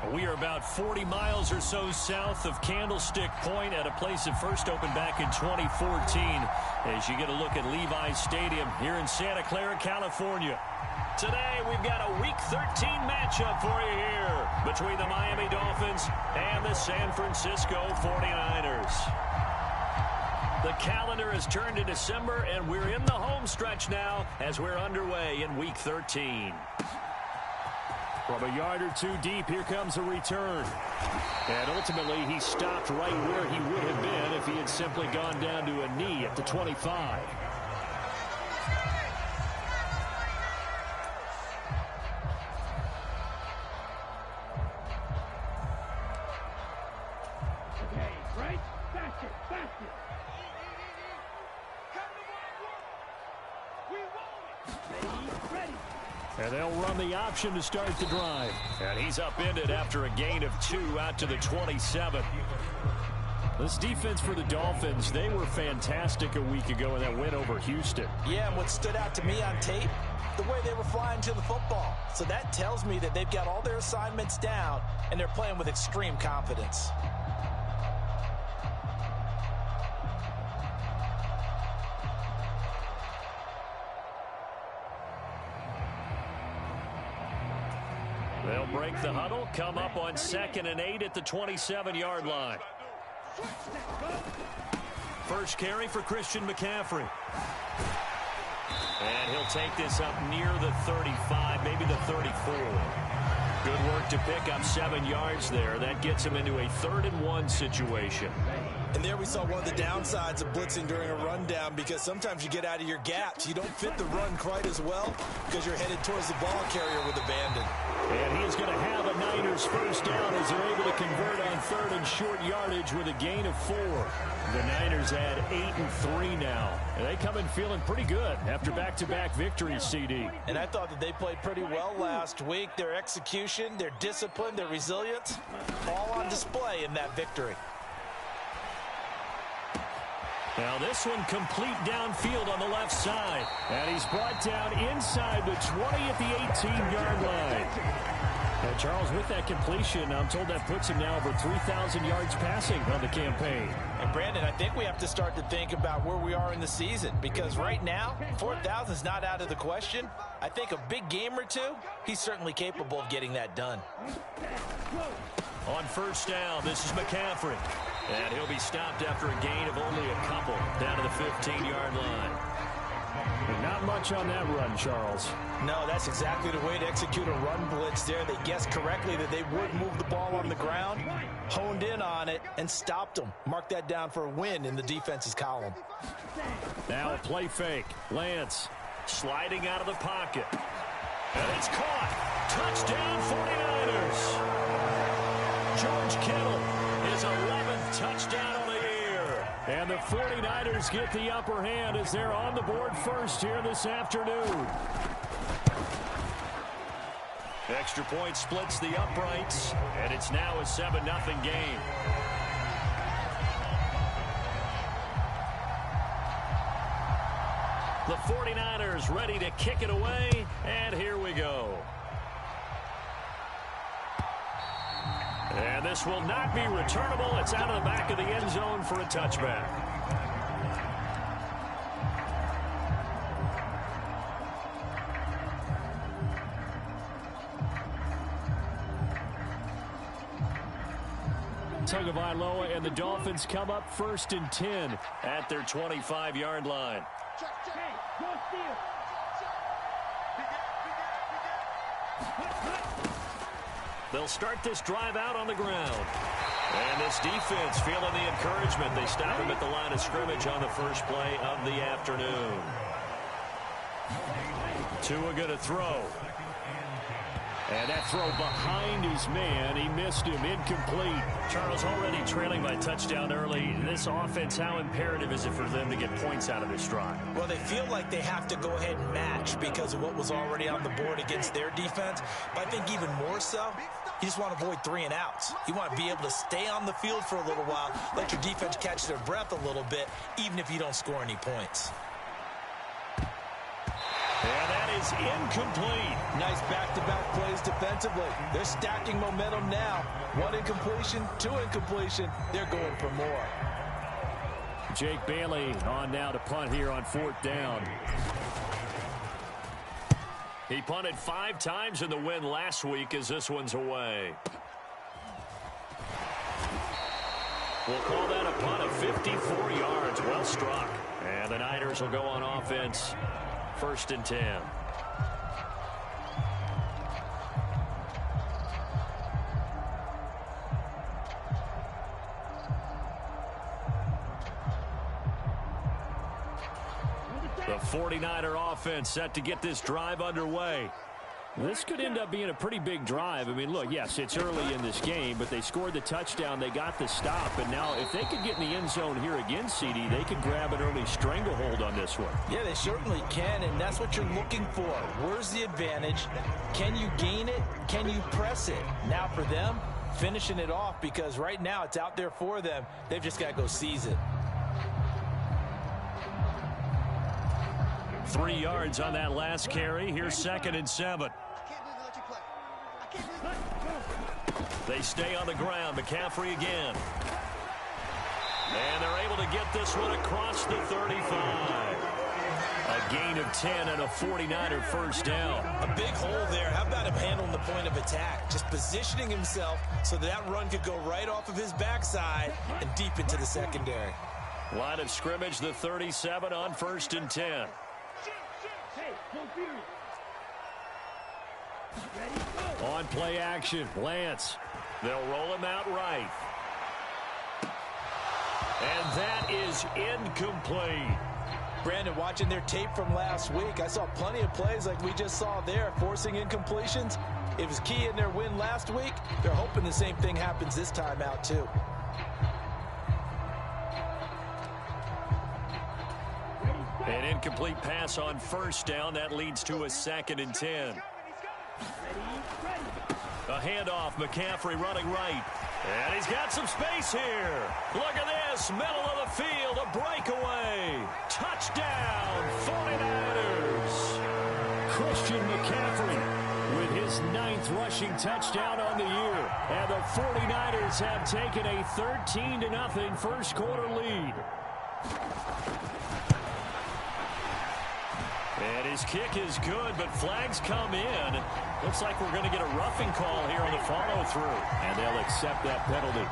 We are about 40 miles or so south of Candlestick Point at a place that first opened back in 2014 as you get a look at Levi's Stadium here in Santa Clara, California. Today, we've got a Week 13 matchup for you here between the Miami Dolphins and the San Francisco 49ers. The calendar has turned to December, and we're in the home stretch now as we're underway in Week 13. From a yard or two deep, here comes a return. And ultimately, he stopped right where he would have been if he had simply gone down to a knee at the 25. And they'll run the option to start the drive. And he's upended after a gain of 2 out to the 27. This defense for the Dolphins, they were fantastic a week ago in that win over Houston. Yeah, and what stood out to me on tape, the way they were flying to the football. So that tells me that they've got all their assignments down, and they're playing with extreme confidence. They'll break the huddle, come up on 2nd and 8 at the 27-yard line. First carry for Christian McCaffrey. And he'll take this up near the 35, maybe the 34. Good work to pick up 7 yards there. That gets him into a 3rd and 1 situation. And there we saw one of the downsides of blitzing during a rundown, because sometimes you get out of your gaps. You don't fit the run quite as well because you're headed towards the ball carrier with abandon. And he is going to have a Niners first down as they're able to convert on 3rd and short yardage with a gain of 4. The Niners add 8 and 3 now. And they come in feeling pretty good after back-to-back victories, CD. And I thought that they played pretty well last week. Their execution, their discipline, their resilience, all on display in that victory. Now this one complete downfield on the left side. And he's brought down inside the 20 at the 18-yard line. And Charles, with that completion, I'm told that puts him now over 3,000 yards passing on the campaign. And Brandon, I think we have to start to think about where we are in the season, because right now, 4,000 is not out of the question. I think a big game or two, he's certainly capable of getting that done. On first down, this is McCaffrey. And he'll be stopped after a gain of only a couple down to the 15-yard line. And not much on that run, Charles. No, that's exactly the way to execute a run blitz there. They guessed correctly that they would move the ball on the ground, honed in on it, and stopped them. Mark that down for a win in the defense's column. Now a play fake. Lance sliding out of the pocket. And it's caught. Touchdown 49ers. George Kittle, his 11th touchdown on the year. And the 49ers get the upper hand as they're on the board first here this afternoon. Extra point splits the uprights, and it's now a 7-0 game. The 49ers ready to kick it away, and here we go. And this will not be returnable. It's out of the back of the end zone for a touchback. Tagovailoa and the Dolphins come up 1st and 10 at their 25-yard line. They'll start this drive out on the ground. And this defense feeling the encouragement. They stop him at the line of scrimmage on the first play of the afternoon. Tua going to throw. And that throw behind his man. He missed him. Incomplete. Charles, already trailing by touchdown early. This offense, how imperative is it for them to get points out of this drive? Well, they feel like they have to go ahead and match because of what was already on the board against their defense. But I think even more so, you just want to avoid 3 and outs. You want to be able to stay on the field for a little while, let your defense catch their breath a little bit, even if you don't score any points. And that is incomplete. Nice back-to-back plays defensively. They're stacking momentum now. 1 incompletion, 2 incompletion. They're going for more. Jake Bailey on now to punt here on 4th down. He punted 5 times in the win last week as this one's away. We'll call that a punt of 54 yards. Well struck. And the Niners will go on offense. 1st and 10. The 49er offense set to get this drive underway. This could end up being a pretty big drive. I mean, look, yes, it's early in this game, but they scored the touchdown. They got the stop. And now if they could get in the end zone here again, CD, they could grab an early stranglehold on this one. Yeah, they certainly can, and that's what you're looking for. Where's the advantage? Can you gain it? Can you press it? Now for them, finishing it off, because right now it's out there for them. They've just got to go seize it. 3 yards on that last carry. Here's 2nd and 7. They stay on the ground. McCaffrey again. And they're able to get this one across the 35. A gain of 10 and a 49er first down. A big hole there. How about him handling the point of attack? Just positioning himself so that run could go right off of his backside and deep into the secondary. Line of scrimmage, the 37 on 1st and 10. On play action, Lance. They'll roll him out right. And that is incomplete. Brandon, watching their tape from last week, I saw plenty of plays like we just saw there, forcing incompletions. It was key in their win last week. They're hoping the same thing happens this time out, too. An incomplete pass on 1st down. That leads to a 2nd and 10. A handoff, McCaffrey running right. And he's got some space here. Look at this, middle of the field, a breakaway. Touchdown, 49ers. Christian McCaffrey with his 9th rushing touchdown on the year. And the 49ers have taken a 13-0 first quarter lead. And his kick is good, but flags come in. Looks like we're going to get a roughing call here on the follow-through. And they'll accept that penalty.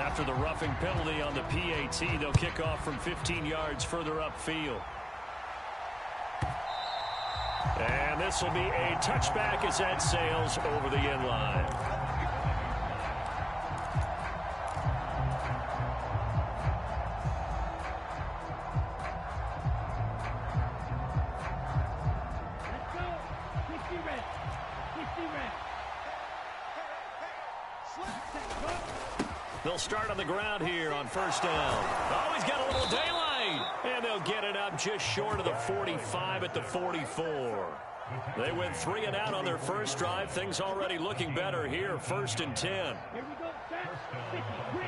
After the roughing penalty on the PAT, they'll kick off from 15 yards further upfield. And this will be a touchback as that sails over the end line. They'll start on the ground here on 1st down. Oh, he's got a little daylight. And they'll get it up just short of the 45 at the 44. They went 3 and out on their first drive. Things already looking better here. 1st and 10. Here we go, set, 53.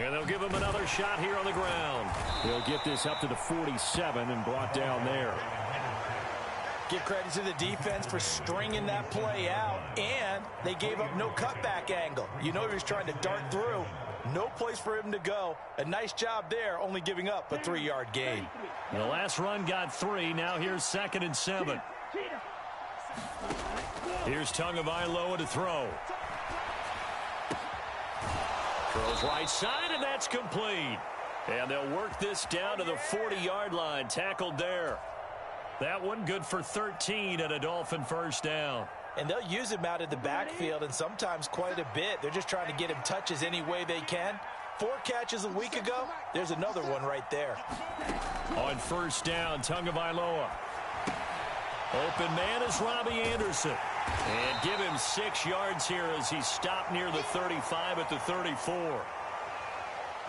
And they'll give him another shot here on the ground. They'll get this up to the 47 and brought down there. Give credit to the defense for stringing that play out, and they gave up no cutback angle. You know he was trying to dart through. No place for him to go. A nice job there, only giving up a 3-yard gain. The last run got 3. Now here's 2nd and 7. Here's Tagovailoa to throw. Throws right side, and that's complete. And they'll work this down to the 40-yard line. Tackled there. That one good for 13 and a Dolphin first down. And they'll use him out of the backfield, and sometimes quite a bit. They're just trying to get him touches any way they can. 4 catches a week ago. There's another one right there. On 1st down, Tagovailoa. Open man is Robbie Anderson. And give him 6 yards here as he stopped near the 35 at the 34.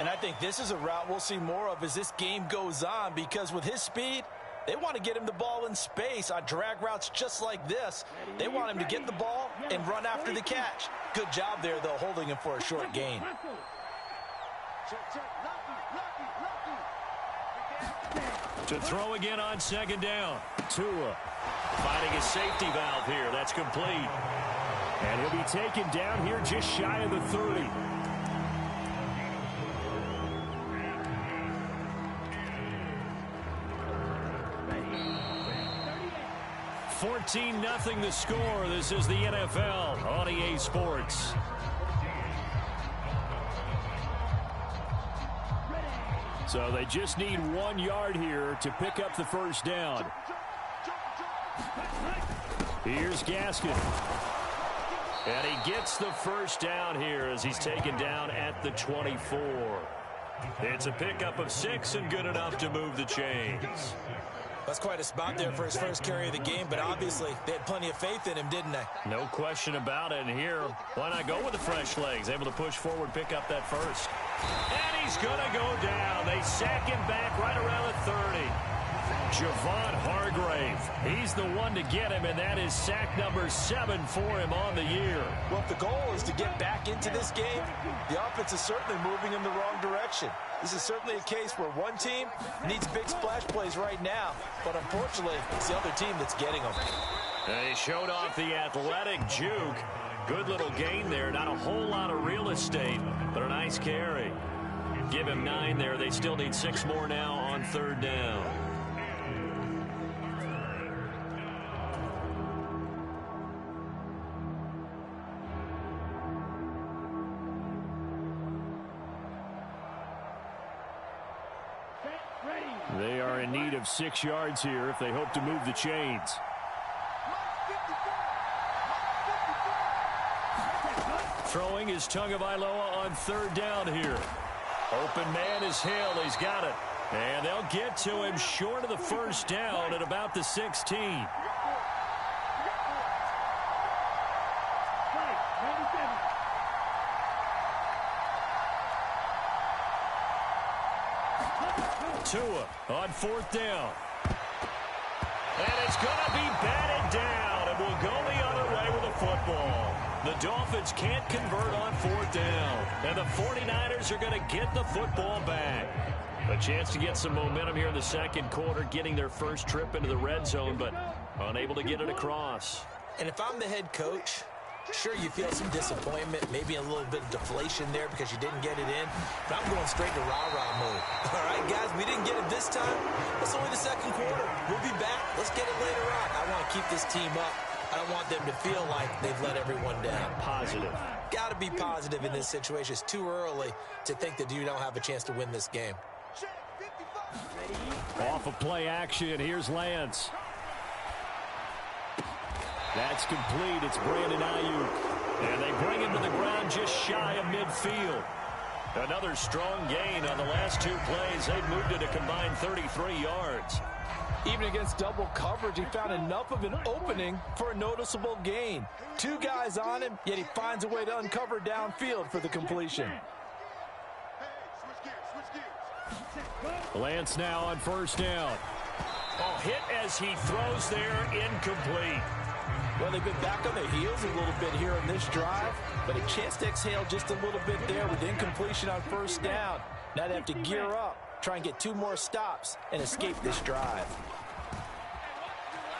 And I think this is a route we'll see more of as this game goes on, because with his speed, They want to get him the ball in space on drag routes just like this. They want him to get the ball and run after the catch. Good job there, though, holding him for a short gain. To throw again on second down. Tua finding a safety valve here. That's complete. And he'll be taken down here just shy of the 30. 14-0 the score. This is the NFL on EA Sports. So they just need 1 yard here to pick up the first down. Here's Gaskin. And he gets the first down here as he's taken down at the 24. It's a pickup of 6 and good enough to move the chains. That's quite a spot there for his first carry of the game, but obviously they had plenty of faith in him, didn't they? No question about it. And here, why not go with the fresh legs? Able to push forward, pick up that first. And he's going to go down. They sack him back right around the 30. Javon Hargrave. He's the one to get him, and that is sack number 7 for him on the year. Well, if the goal is to get back into this game, the offense is certainly moving in the wrong direction. This is certainly a case where one team needs big splash plays right now, but unfortunately, it's the other team that's getting them. They showed off the athletic juke. Good little gain there. Not a whole lot of real estate, but a nice carry. Give him 9 there. They still need 6 more now on third down. They are in need of 6 yards here if they hope to move the chains. Throwing is Tagovailoa on third down here. Open man is Hill. He's got it. And they'll get to him short of the first down at about the 16. Tua on fourth down. And it's going to be batted down, and we'll go the other way with the football. The Dolphins can't convert on fourth down, and the 49ers are going to get the football back. A chance to get some momentum here in the second quarter, getting their first trip into the red zone, but unable to get it across. And if I'm the head coach, sure, you feel some disappointment, maybe a little bit of deflation there because you didn't get it in. But I'm going straight to rah-rah mode. All right, guys, we didn't get it this time. It's only the second quarter. We'll be back. Let's get it later on. I want to keep this team up. I don't want them to feel like they've let everyone down. Positive. Got to be positive in this situation. It's too early to think that you don't have a chance to win this game. Off of play action, here's Lance. That's complete. It's Brandon Ayuk. And they bring him to the ground just shy of midfield. Another strong gain on the last 2 plays. They've moved it a combined 33 yards. Even against double coverage, he found enough of an opening for a noticeable gain. 2 guys on him, yet he finds a way to uncover downfield for the completion. Lance now on first down. Oh, hit as he throws there, incomplete. Well, they've been back on their heels a little bit here on this drive, but a chance to exhale just a little bit there with incompletion on first down. Now they have to gear up, try and get 2 more stops, and escape this drive.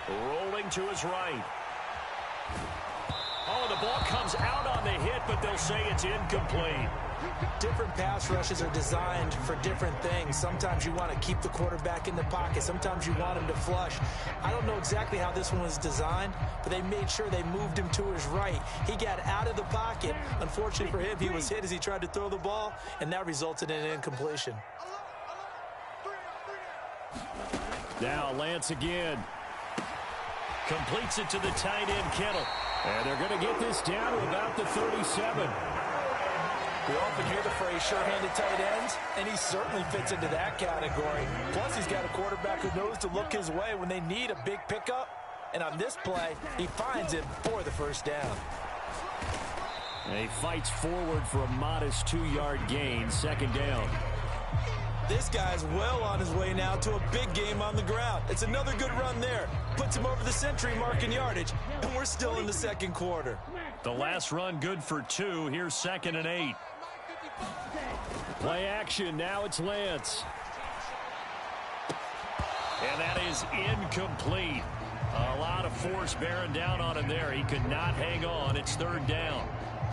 Rolling to his right. Oh, the ball comes out on the hit, but they'll say it's incomplete. Different pass rushes are designed for different things. Sometimes you want to keep the quarterback in the pocket. Sometimes you want him to flush. I don't know exactly how this one was designed, but they made sure they moved him to his right. He got out of the pocket. Unfortunately for him, he was hit as he tried to throw the ball, and that resulted in an incompletion. Now Lance again. Completes it to the tight end, Kittle. And they're going to get this down to about the 37. We often hear the phrase sure-handed tight ends, and he certainly fits into that category. Plus, he's got a quarterback who knows to look his way when they need a big pickup. And on this play, he finds him for the first down. And he fights forward for a modest 2-yard gain, second down. This guy's well on his way now to a big game on the ground. It's another good run there. Puts him over the century mark in yardage, and we're still in the second quarter. The last run good for 2. Here's 2nd and 8. Play action. Now it's Lance. And that is incomplete. A lot of force bearing down on him there. He could not hang on. It's 3rd down.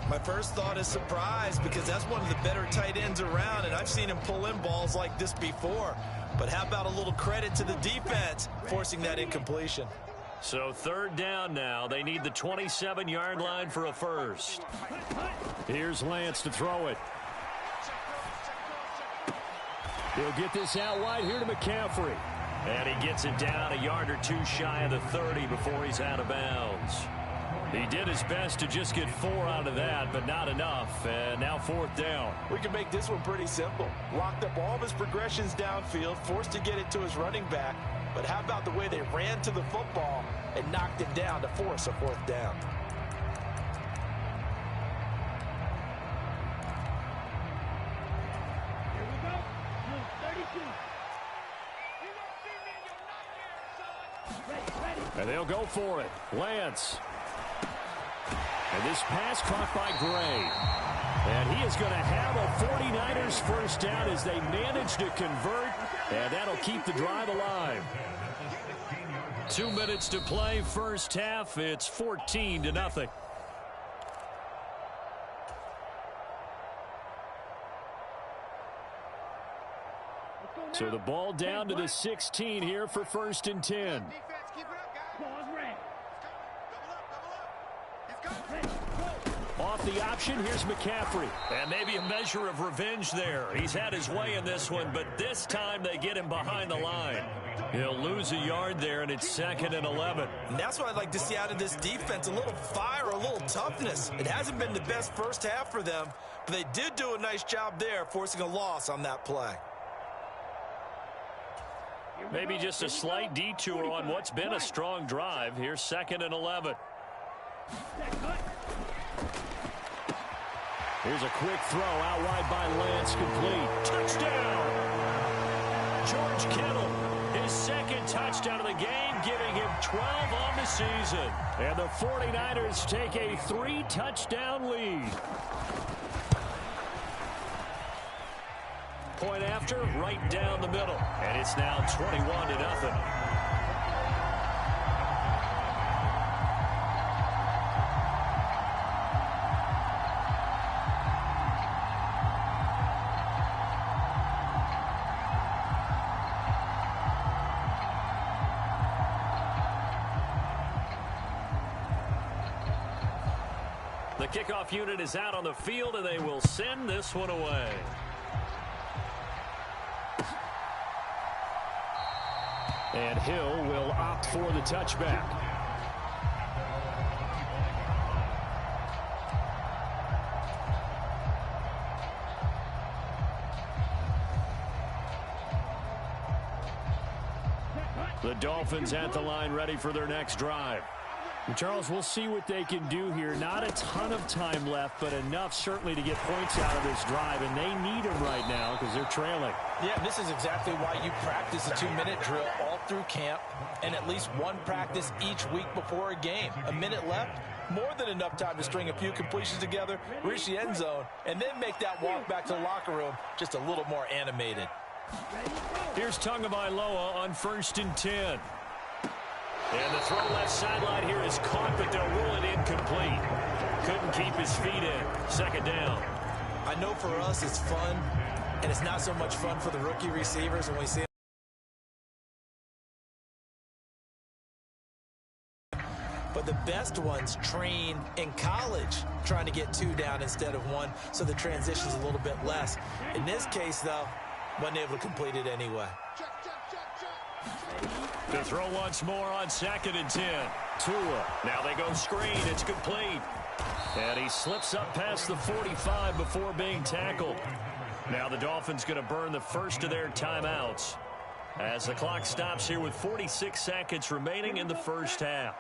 My first thought is surprise, because that's one of the better tight ends around, and I've seen him pull in balls like this before. But how about a little credit to the defense forcing that incompletion? So 3rd down now. They need the 27-yard line for a first. Here's Lance to throw it. He'll get this out wide here to McCaffrey. And he gets it down a yard or 2 shy of the 30 before he's out of bounds. He did his best to just get 4 out of that, but not enough. And now 4th down. We can make this one pretty simple. Locked up all of his progressions downfield, forced to get it to his running back. But how about the way they ran to the football and knocked it down to force a 4th down? Here we go. 32. Ready. And they'll go for it. Lance. And this pass caught by Gray. And he is going to have a 49ers first down as they manage to convert. And that'll keep the drive alive. 2 minutes to play, first half. It's 14-0. So the ball down to the 16 here for 1st and 10. Pause, red. Off the option, here's McCaffrey. And maybe a measure of revenge there. He's had his way in this one, but this time they get him behind the line. He'll lose a yard there, and it's 2nd and 11. And that's what I'd like to see out of this defense, a little fire, a little toughness. It hasn't been the best first half for them, but they did do a nice job there, forcing a loss on that play. Maybe just a slight detour on what's been a strong drive. Here's 2nd and 11. Here's a quick throw out wide by Lance, complete. Touchdown! George Kittle, his 2nd touchdown of the game, giving him 12 on the season. And the 49ers take a 3-touchdown lead. Point after, right down the middle. And it's now 21-0. The kickoff unit is out on the field, and they will send this one away. And Hill will opt for the touchback. The Dolphins at the line, ready for their next drive. And Charles, we'll see what they can do here. Not a ton of time left, but enough certainly to get points out of this drive, and they need them right now because they're trailing. Yeah, this is exactly why you practice a 2-minute drill all through camp and at least one practice each week before a game. A minute left, more than enough time to string a few completions together, reach the end zone, and then make that walk back to the locker room just a little more animated. Here's Tagovailoa on 1st and 10. And the throw left sideline here is caught, but they'll rule it incomplete. Couldn't keep his feet in. 2nd down. I know for us it's fun, and it's not so much fun for the rookie receivers when we see them. But the best ones train in college trying to get 2 down instead of 1, so the transition's a little bit less. In this case, though, wasn't able to complete it anyway. To throw once more on 2nd and 10. Tua. Now they go screen. It's complete. And he slips up past the 45 before being tackled. Now the Dolphins going to burn the first of their timeouts as the clock stops here with 46 seconds remaining in the first half.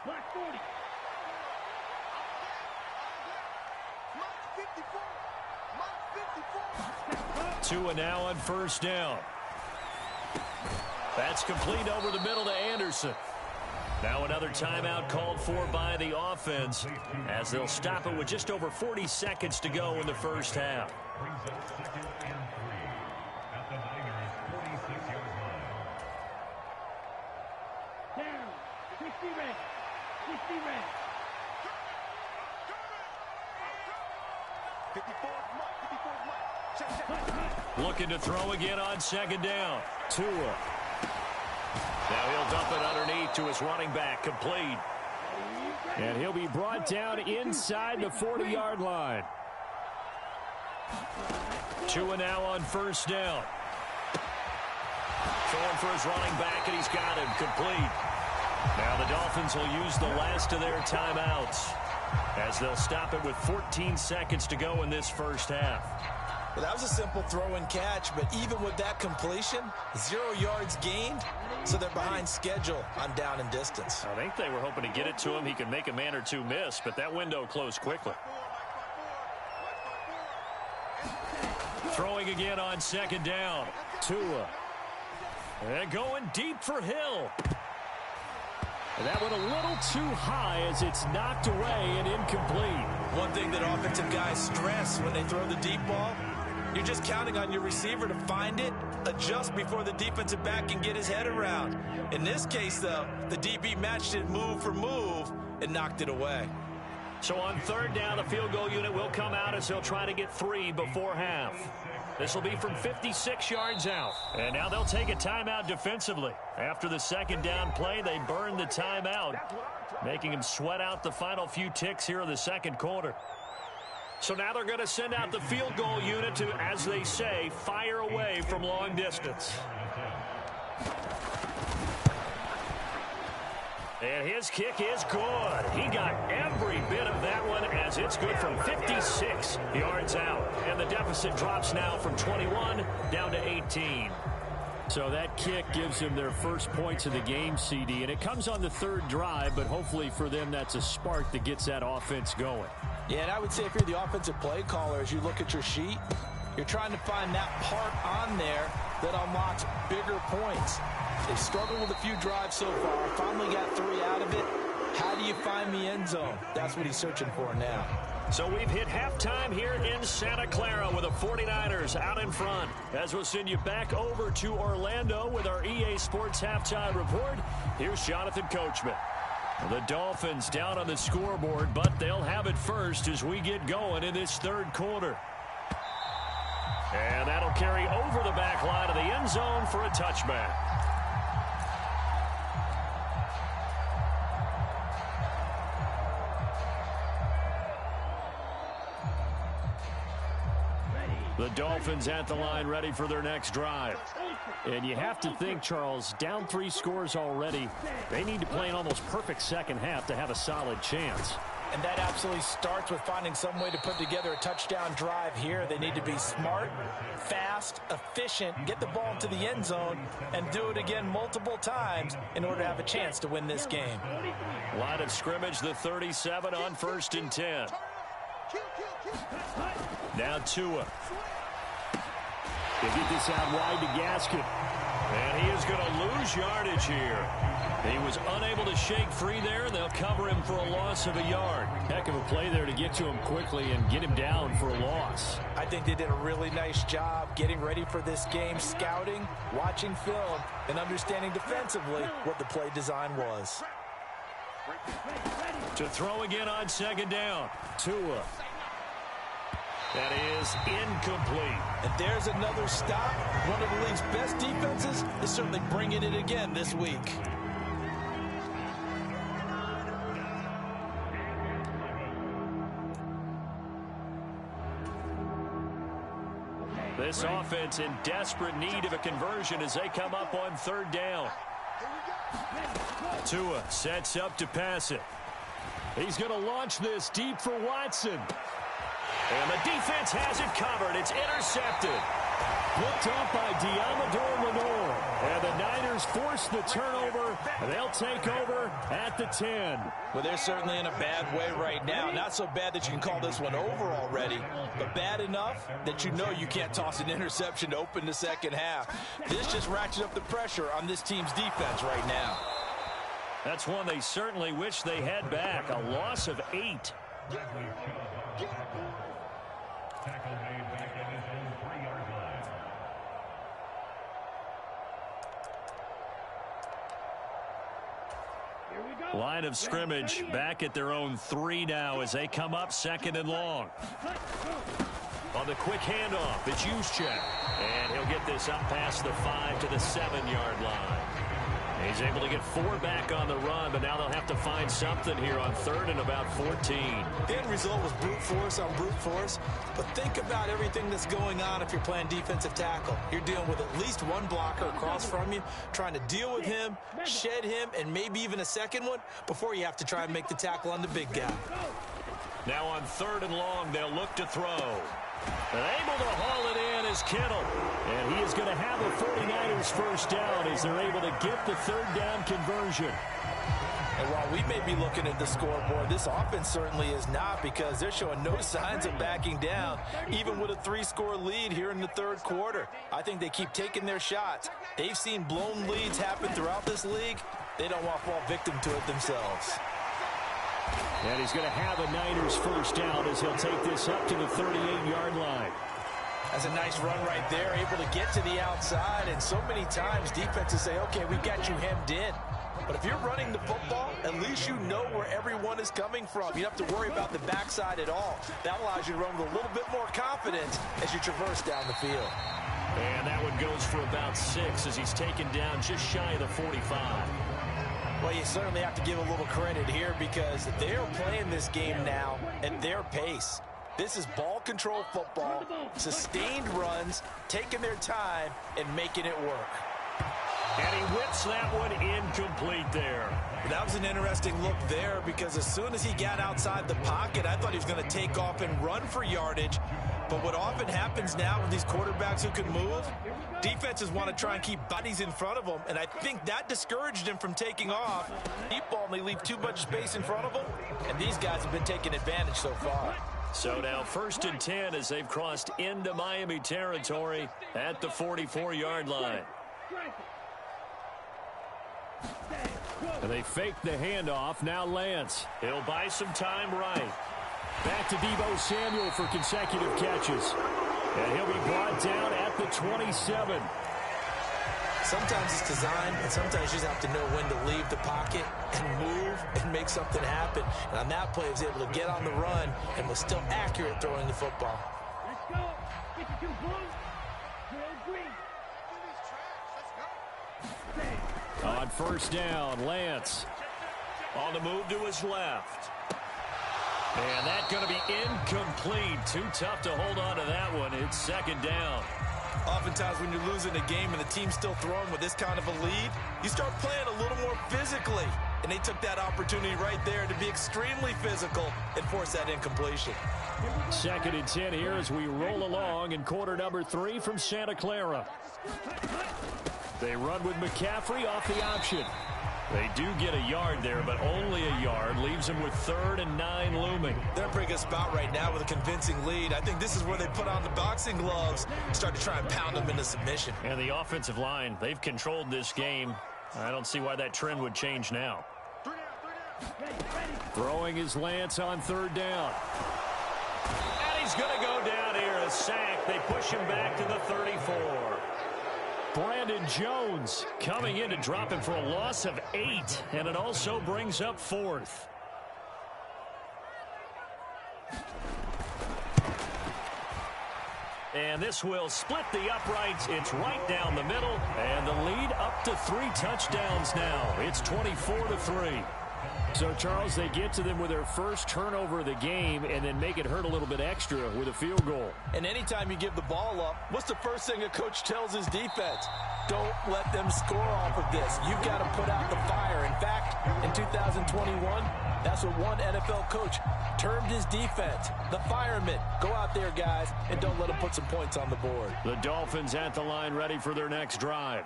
Tua now on 1st down. That's complete over the middle to Anderson. Now another timeout called for by the offense as they'll stop it with just over 40 seconds to go in the first half. Down. 60 red. 60 red. 54's mark. 54's mark. Check. Looking to throw again on second down. Tua. Now he'll dump it underneath to his running back, complete. And he'll be brought down inside the 40-yard line. Tua now on first down. Throwing for his running back, and he's got him, complete. Now the Dolphins will use the last of their timeouts as they'll stop it with 14 seconds to go in this first half. Well, that was a simple throw and catch, but even with that completion, 0 yards gained, so they're behind schedule on down and distance. I think they were hoping to get it to him. He could make a man or two miss, but that window closed quickly. Throwing again on second down. Tua. And going deep for Hill. And that went a little too high as it's knocked away and incomplete. One thing that offensive guys stress when they throw the deep ball, you're just counting on your receiver to find it, adjust before the defensive back can get his head around. In this case, though, the DB matched it move for move and knocked it away. So on third down, the field goal unit will come out as they'll try to get 3 before half. This will be from 56 yards out. And now they'll take a timeout defensively. After the second down play, they burn the timeout, making them sweat out the final few ticks here in the second quarter. So now they're going to send out the field goal unit to, as they say, fire away from long distance. And his kick is good. He got every bit of that one as it's good from 56 yards out. And the deficit drops now from 21 down to 18. So that kick gives them their first points of the game, CD. And it comes on the third drive, but hopefully for them that's a spark that gets that offense going. Yeah, and I would say if you're the offensive play caller, as you look at your sheet, you're trying to find that part on there that unlocks bigger points. They've struggled with a few drives so far. Finally got 3 out of it. How do you find the end zone? That's what he's searching for now. So we've hit halftime here in Santa Clara with the 49ers out in front. As we'll send you back over to Orlando with our EA Sports Halftime Report, here's Jonathan Coachman. The Dolphins down on the scoreboard, but they'll have it first as we get going in this third quarter. And that'll carry over the back line of the end zone for a touchback. The Dolphins at the line ready for their next drive. And you have to think, Charles, down 3 scores already. They need to play an almost perfect second half to have a solid chance. And that absolutely starts with finding some way to put together a touchdown drive here. They need to be smart, fast, efficient, get the ball into the end zone, and do it again multiple times in order to have a chance to win this game. Line of scrimmage, the 37 on 1st and 10. Now Tua. They get this out wide to Gaskin. And he is going to lose yardage here. He was unable to shake free there, and they'll cover him for a loss of a yard. Heck of a play there to get to him quickly and get him down for a loss. I think they did a really nice job getting ready for this game, scouting, watching film, and understanding defensively what the play design was. To throw again on second down. Tua. That is incomplete. And there's another stop. One of the league's best defenses is certainly bringing it again this week. This offense in desperate need of a conversion as they come up on third down. Tua sets up to pass it. He's going to launch this deep for Watson. And the defense has it covered. It's intercepted. Picked off by Deommodore Lenoir. And the Niners force the turnover. They'll take over at the 10. Well, they're certainly in a bad way right now. Not so bad that you can call this one over already, but bad enough that you know you can't toss an interception to open the second half. This just ratchets up the pressure on this team's defense right now. That's one they certainly wish they had back. A loss of 8. Line of scrimmage back at their own 3 now as they come up 2nd and long. On the quick handoff, it's Juszczyk. And he'll get this up past the 5 to the 7-yard line. He's able to get 4 back on the run, but now they'll have to find something here on 3rd and about 14. The end result was brute force on brute force, but think about everything that's going on if you're playing defensive tackle. You're dealing with at least one blocker across from you, trying to deal with him, shed him, and maybe even a second one before you have to try and make the tackle on the big guy. Now on 3rd and long, they'll look to throw. And able to haul it in is Kittle. And he is going to have a 49ers first down as they're able to get the 3rd down conversion. And while we may be looking at the scoreboard, this offense certainly is not, because they're showing no signs of backing down, even with a 3-score lead here in the 3rd quarter. I think they keep taking their shots. They've seen blown leads happen throughout this league. They don't want to fall victim to it themselves. And he's going to have a Niners first down as he'll take this up to the 38-yard line. That's a nice run right there, able to get to the outside. And so many times defenses say, okay, we've got you hemmed in. But if you're running the football, at least you know where everyone is coming from. You don't have to worry about the backside at all. That allows you to run with a little bit more confidence as you traverse down the field. And that one goes for about 6 as he's taken down just shy of the 45. Well, you certainly have to give a little credit here, because they're playing this game now at their pace. This is ball control football, sustained runs, taking their time and making it work. And he whips that one incomplete there. That was an interesting look there, because as soon as he got outside the pocket, I thought he was going to take off and run for yardage. But what often happens now with these quarterbacks who can move, defenses want to try and keep bodies in front of them, and I think that discouraged him from taking off. Deep ball, and they leave too much space in front of them, and these guys have been taking advantage so far. So now 1st and 10 as they've crossed into Miami territory at the 44-yard line. And they fake the handoff. Now Lance. He'll buy some time right. Back to Deebo Samuel for consecutive catches. And he'll be brought down at the 27. Sometimes it's design, and sometimes you just have to know when to leave the pocket and move and make something happen. And on that play, he was able to get on the run and was still accurate throwing the football. Let's go. Get you two blue. Green. On 1st down, Lance. On the move to his left. And that's going to be incomplete. Too tough to hold on to that one. It's 2nd down. Oftentimes when you're losing a game and the team's still throwing with this kind of a lead, you start playing a little more physically. And they took that opportunity right there to be extremely physical and force that incompletion. 2nd and 10 here as we roll along in quarter number 3 from Santa Clara. They run with McCaffrey off the option. They do get a yard there, but only a yard. Leaves them with 3rd and 9 looming. They're in a pretty good spot right now with a convincing lead. I think this is where they put on the boxing gloves and start to try and pound them into submission. And the offensive line, they've controlled this game. I don't see why that trend would change now. Throwing is Lance on 3rd down. And he's going to go down here. A sack. They push him back to the 34. Brandon Jones coming in to drop him for a loss of 8, and it also brings up 4th. And this will split the uprights. It's right down the middle, and the lead up to 3 touchdowns now. It's 24-3. So, Charles, they get to them with their first turnover of the game and then make it hurt a little bit extra with a field goal. And anytime you give the ball up, what's the first thing a coach tells his defense? Don't let them score off of this. You've got to put out the fire. In fact, in 2021, that's what one NFL coach termed his defense, the firemen. Go out there, guys, and don't let them put some points on the board. The Dolphins at the line ready for their next drive.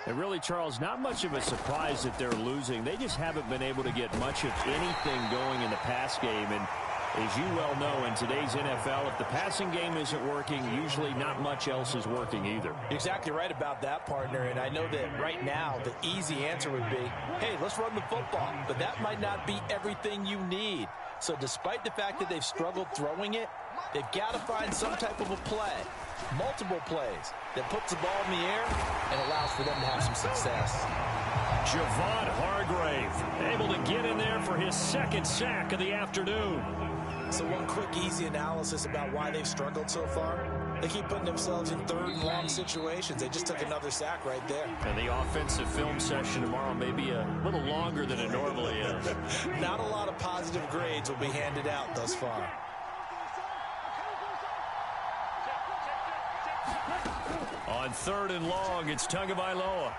And really, Charles, not much of a surprise that they're losing. They just haven't been able to get much of anything going in the pass game. And as you well know, in today's NFL, if the passing game isn't working, usually not much else is working either. Exactly right about that, partner. And I know that right now the easy answer would be, hey, let's run the football. But that might not be everything you need. So despite the fact that they've struggled throwing it, they've got to find some type of a play, multiple plays, that puts the ball in the air and allows for them to have some success. Javon Hargrave able to get in there for his second sack of the afternoon. So one quick, easy analysis about why they've struggled so far. They keep putting themselves in third and long situations. They just took another sack right there. And the offensive film session tomorrow may be a little longer than it normally is. Not a lot of positive grades will be handed out thus far. On third and long, it's Tagovailoa.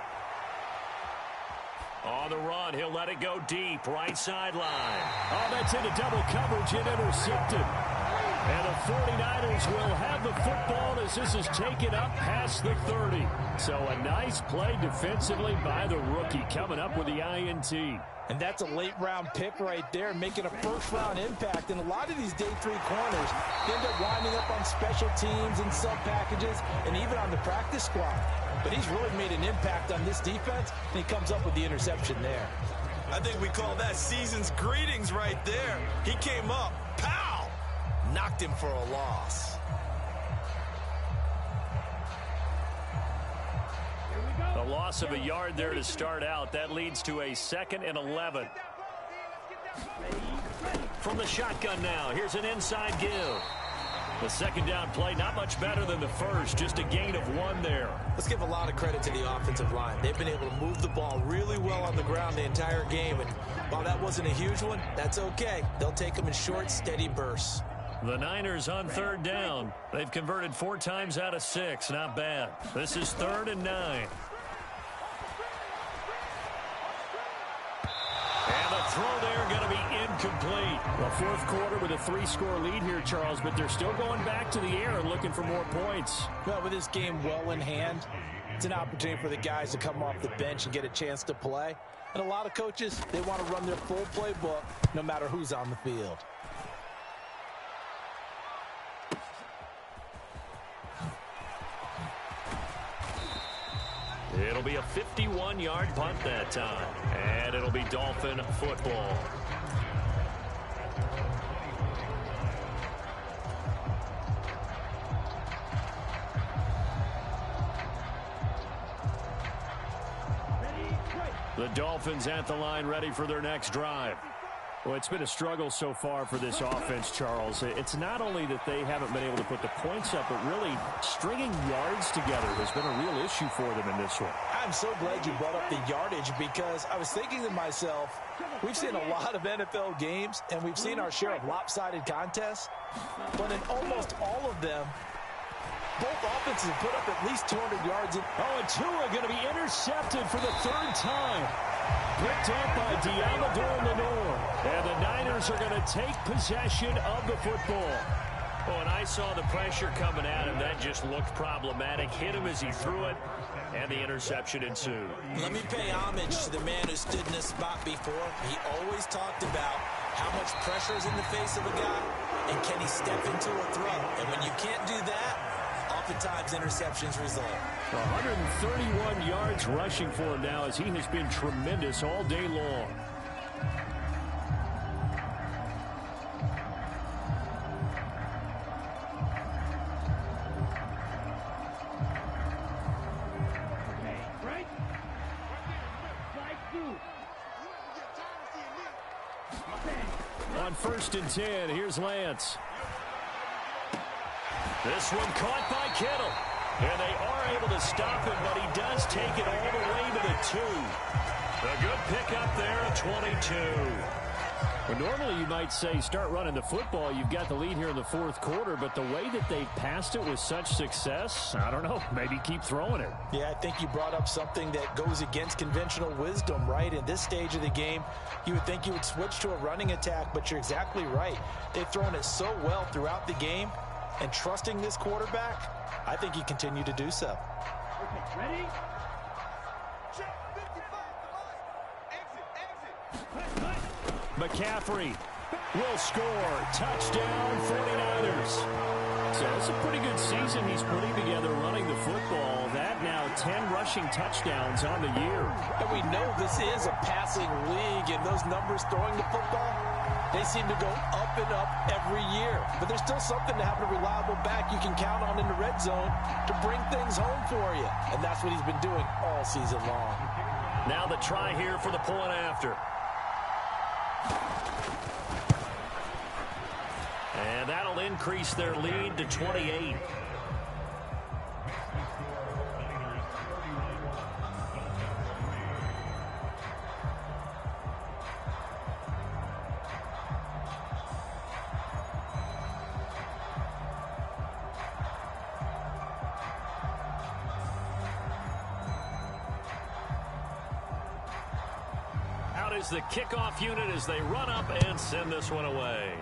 On the run, he'll let it go deep, right sideline. Oh, that's into double coverage and intercepted. And the 49ers will have the football as this is taken up past the 30. So a nice play defensively by the rookie coming up with the INT. And that's a late-round pick right there, making a first-round impact. And a lot of these day 3 corners end up winding up on special teams and sub-packages and even on the practice squad. But he's really made an impact on this defense, and he comes up with the interception there. I think we call that season's greetings right there. He came up, pow! Knocked him for a loss. The loss of a yard there to start out. That leads to a 2nd and 11. From the shotgun now, here's an inside give. The second down play, not much better than the first, just a gain of 1 there. Let's give a lot of credit to the offensive line. They've been able to move the ball really well on the ground the entire game. And while that wasn't a huge one, that's okay. They'll take them in short, steady bursts. The Niners on third down. They've converted 4 times out of 6. Not bad. This is 3rd and 9. And the throw there going to be incomplete. The fourth quarter with a 3-score lead here, Charles, but they're still going back to the air and looking for more points. Well, with this game well in hand, it's an opportunity for the guys to come off the bench and get a chance to play. And a lot of coaches, they want to run their full playbook no matter who's on the field. It'll be a 51-yard punt that time. And it'll be Dolphin football. The Dolphins at the line ready for their next drive. Well, it's been a struggle so far for this offense, Charles. It's not only that they haven't been able to put the points up, but really stringing yards together has been a real issue for them in this one. I'm so glad you brought up the yardage because I was thinking to myself, we've seen a lot of NFL games and we've seen our share of lopsided contests, but in almost all of them, both offenses have put up at least 200 yards. Oh, and Tua going to be intercepted for the 3rd time. Picked up by Deommodore Lenoir. And the Niners are going to take possession of the football. Oh, and I saw the pressure coming at him. That just looked problematic. Hit him as he threw it, and the interception ensued. Let me pay homage to the man who stood in this spot before. He always talked about how much pressure is in the face of a guy, and can he step into a throw. And when you can't do that, oftentimes interceptions result. 131 yards rushing for him now as he has been tremendous all day long. On 1st and 10, here's Lance. This one caught by Kittle. And they are able to stop him, but he does take it all the way to the 2. A good pickup there at 22. Well, normally you might say start running the football. You've got the lead here in the fourth quarter, but the way that they passed it with such success, I don't know, maybe keep throwing it. Yeah, I think you brought up something that goes against conventional wisdom, right? In this stage of the game, you would think you would switch to a running attack, but you're exactly right. They've thrown it so well throughout the game, and trusting this quarterback, I think you continue to do so. Okay, ready? McCaffrey will score. Touchdown, 49ers. So it's a pretty good season he's putting together running the football. That now 10 rushing touchdowns on the year. And we know this is a passing league, and those numbers throwing the football, they seem to go up and up every year. But there's still something to have a reliable back you can count on in the red zone to bring things home for you. And that's what he's been doing all season long. Now the try here for the point after. And that'll increase their lead to 28. Out is the kickoff unit as they run up and send this one away.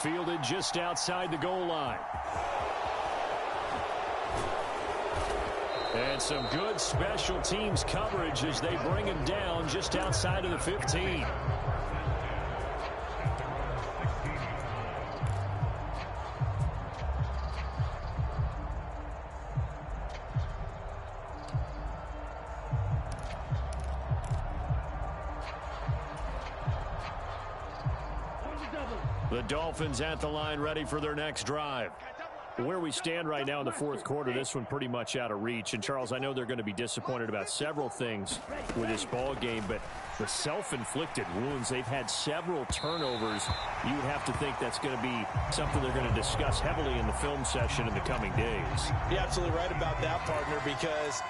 Fielded just outside the goal line. And some good special teams coverage as they bring him down just outside of the 15. The Dolphins at the line ready for their next drive. Where we stand right now in the fourth quarter, this one pretty much out of reach. And, Charles, I know they're going to be disappointed about several things with this ball game, but the self-inflicted wounds, they've had several turnovers. You would have to think that's going to be something they're going to discuss heavily in the film session in the coming days. You're absolutely right about that, partner, because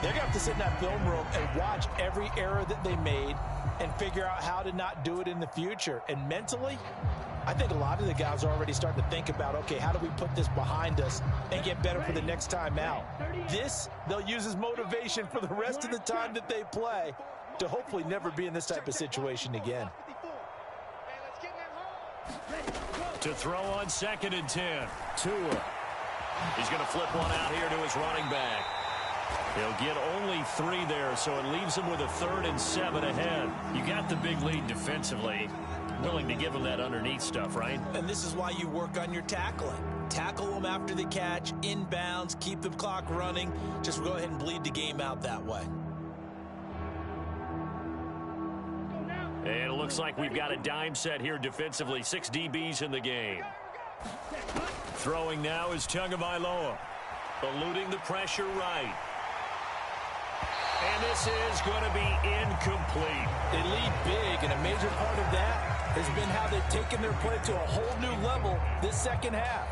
they're going to have to sit in that film room and watch every error that they made and figure out how to not do it in the future. And mentally, I think a lot of the guys are already starting to think about, okay, how do we put this behind us and get better for the next time out? This, they'll use as motivation for the rest of the time that they play to hopefully never be in this type of situation again. To throw on 2nd and 10. Tua. He's going to flip one out here to his running back. He'll get only 3 there, so it leaves him with a 3rd and 7 ahead. You got the big lead defensively. Willing to give him that underneath stuff, right? And this is why you work on your tackling. Tackle them after the catch, inbounds, keep the clock running. Just go ahead and bleed the game out that way. And it looks like we've got a dime set here defensively. 6 DBs in the game. Throwing now is Tagovailoa. Eluding the pressure right. And this is going to be incomplete. They lead big, and a major part of that has been how they've taken their play to a whole new level this second half.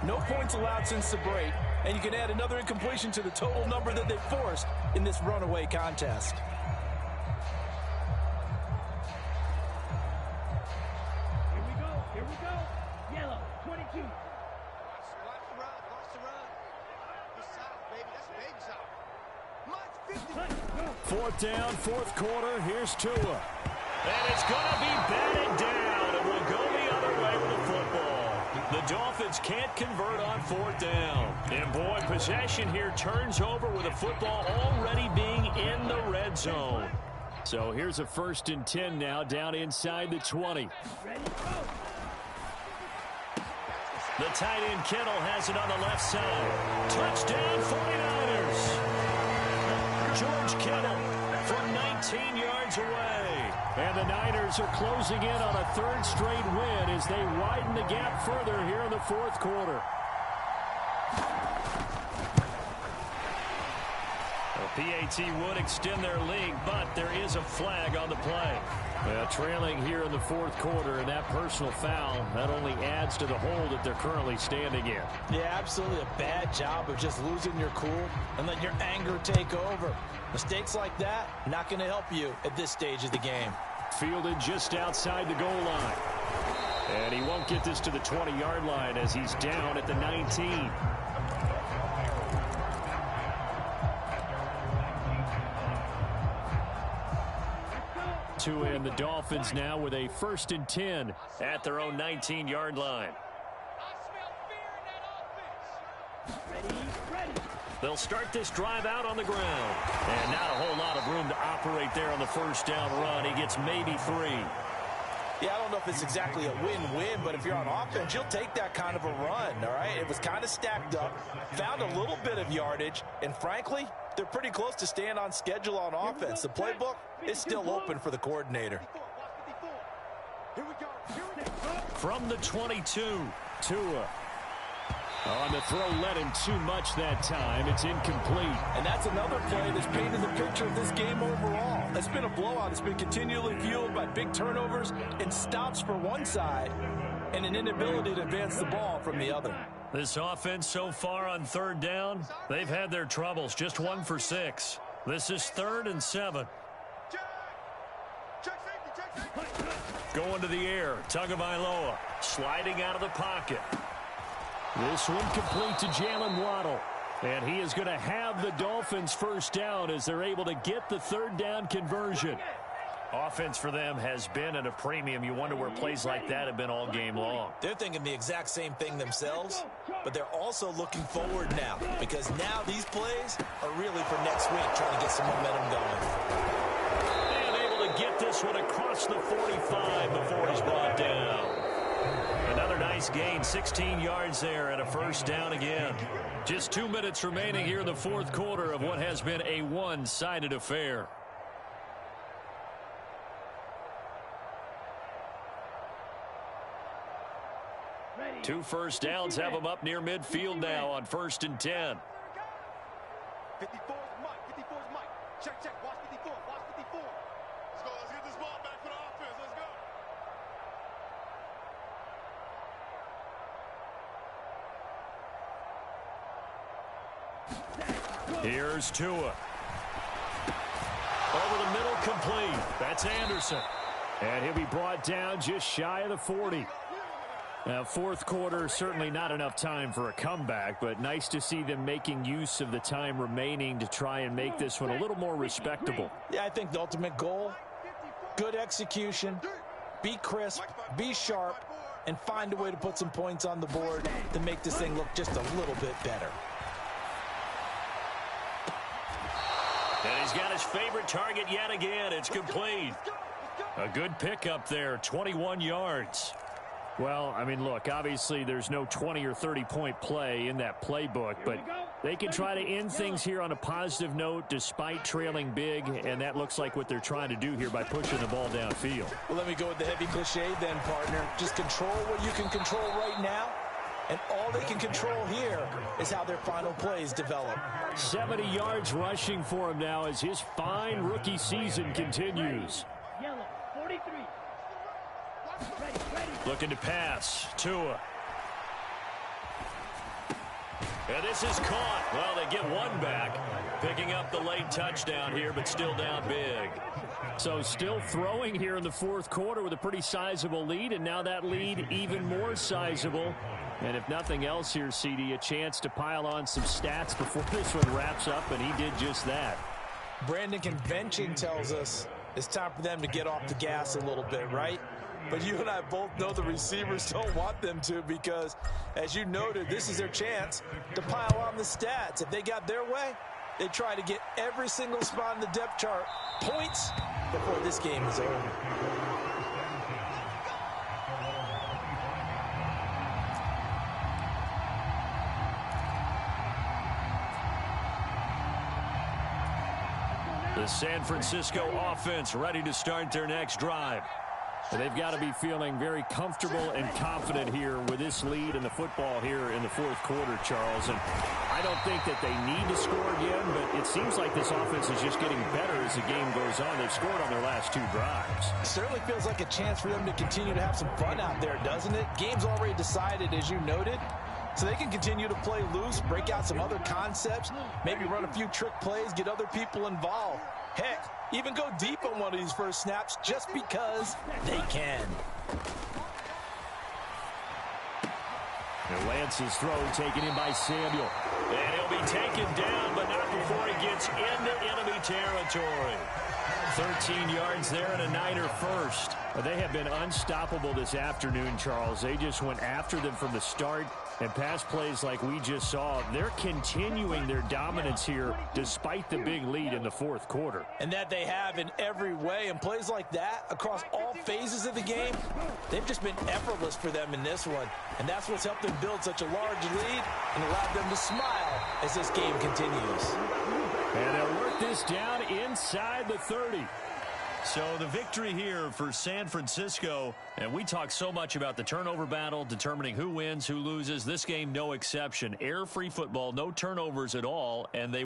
No points allowed since the break, and you can add another incompletion to the total number that they forced in this runaway contest. Here we go. Yellow, 22. Watch the run. This side, baby. That's baby side. Fourth down, fourth quarter. Here's Tua. And it's going to be batted down, and we'll go the other way with the football. The Dolphins can't convert on 4th down. And, boy, possession here turns over with the football already being in the red zone. So here's a 1st and 10 now down inside the 20. The tight end Kittle has it on the left side. Touchdown 49ers. George Kittle from 19 yards away. And the Niners are closing in on a 3rd straight win as they widen the gap further here in the fourth quarter. The PAT would extend their lead, but there is a flag on the play. Well, trailing here in the fourth quarter, and that personal foul, that only adds to the hole that they're currently standing in. Yeah, absolutely a bad job of just losing your cool and letting your anger take over. Mistakes like that, not going to help you at this stage of the game. Fielded just outside the goal line. And he won't get this to the 20-yard line as he's down at the 19. Tua and the Dolphins now with a 1st and 10 at their own 19-yard line. They'll start this drive out on the ground. And not a whole lot of room to operate there on the first down run. He gets maybe 3. Yeah, I don't know if it's exactly a win-win, but if you're on offense, you'll take that kind of a run, all right? It was kind of stacked up, found a little bit of yardage, and frankly, they're pretty close to staying on schedule on offense. The playbook is still open for the coordinator. From the 22, Tua. On the throw, led him too much that time. It's incomplete. And that's another play that's painted the picture of this game overall. It's been a blowout. It's been continually fueled by big turnovers and stops for one side and an inability to advance the ball from the other. This offense so far on 3rd down, they've had their troubles. Just 1 for 6. This is 3rd and 7. Going to the air. Tagovailoa sliding out of the pocket. This one complete to Jalen Waddle. And he is going to have the Dolphins' 1st down as they're able to get the 3rd down conversion. Offense for them has been at a premium. You wonder where plays like that have been all game long. They're thinking the exact same thing themselves, but they're also looking forward now because now these plays are really for next week, trying to get some momentum going. And able to get this one across the 45 before he's brought down. Another nice gain, 16 yards there and a 1st down again. Just 2 minutes remaining here in the fourth quarter of what has been a one-sided affair. Two 1st downs have them up near midfield now on 1st and 10. 54 is Mike. 54 is Mike. Check, check. Watch 54. Watch 54. Let's go. Let's get this ball back for the offense. Let's go. Here's Tua. Over the middle, complete. That's Anderson. And he'll be brought down just shy of the 40. Now, fourth quarter, certainly not enough time for a comeback, but nice to see them making use of the time remaining to try and make this one a little more respectable. Yeah, I think the ultimate goal, good execution, be crisp, be sharp, and find a way to put some points on the board to make this thing look just a little bit better. And he's got his favorite target yet again. It's complete. A good pickup there, 21 yards. Well, I mean, look, obviously there's no 20 or 30-point play in that playbook, but they can try to end things here on a positive note despite trailing big, and that looks like what they're trying to do here by pushing the ball downfield. Well, let me go with the heavy cliche then, partner. Just control what you can control right now, and all they can control here is how their final plays develop. 70 yards rushing for him now as his fine rookie season continues. Yellow, 43. Looking to pass. Tua. And this is caught. Well, they get one back. Picking up the late touchdown here, but still down big. So still throwing here in the fourth quarter with a pretty sizable lead, and now that lead even more sizable. And if nothing else here, CD, a chance to pile on some stats before this one wraps up, and he did just that. Brandon, convention tells us it's time for them to get off the gas a little bit, right? But you and I both know the receivers don't want them to because, as you noted, this is their chance to pile on the stats. If they got their way, they try to get every single spot in the depth chart points before this game is over. The San Francisco offense ready to start their next drive. They've got to be feeling very comfortable and confident here with this lead in the football here in the fourth quarter, Charles. And I don't think that they need to score again, but it seems like this offense is just getting better as the game goes on. They've scored on their last 2 drives. It certainly feels like a chance for them to continue to have some fun out there, doesn't it? Game's already decided, as you noted. So they can continue to play loose, break out some other concepts, maybe run a few trick plays, get other people involved. Heck, even go deep on one of these first snaps just because they can. And Lance's throw taken in by Samuel. And he'll be taken down, but not before he gets into enemy territory. 13 yards there and a Niner first. They have been unstoppable this afternoon, Charles. They just went after them from the start, and pass plays like we just saw. They're continuing their dominance here despite the big lead in the fourth quarter. And that they have in every way. And plays like that across all phases of the game, they've just been effortless for them in this one. And that's what's helped them build such a large lead and allowed them to smile as this game continues. And they'll work this down inside the 30. So the victory here for San Francisco, and we talk so much about the turnover battle, determining who wins, who loses. This game, no exception. Air-free football, no turnovers at all, and they